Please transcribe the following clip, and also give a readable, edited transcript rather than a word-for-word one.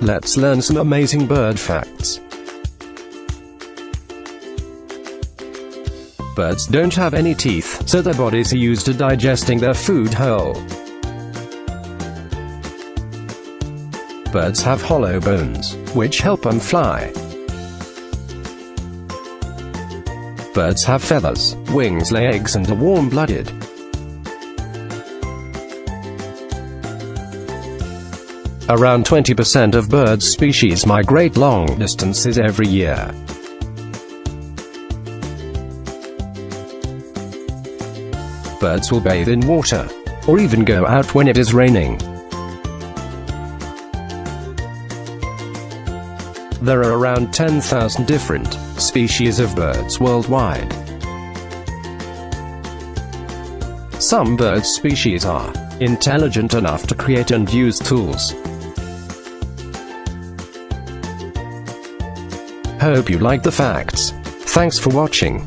Let's learn some amazing bird facts. Birds don't have any teeth, so their bodies are used to digesting their food whole. Birds have hollow bones, which help them fly. Birds have feathers, wings, lay eggs, and are warm-blooded. Around 20% of bird species migrate long distances every year. Birds will bathe in water, or even go out when it is raining. There are around 10,000 different species of birds worldwide. Some bird species are intelligent enough to create and use tools. Hope you like the facts. Thanks for watching.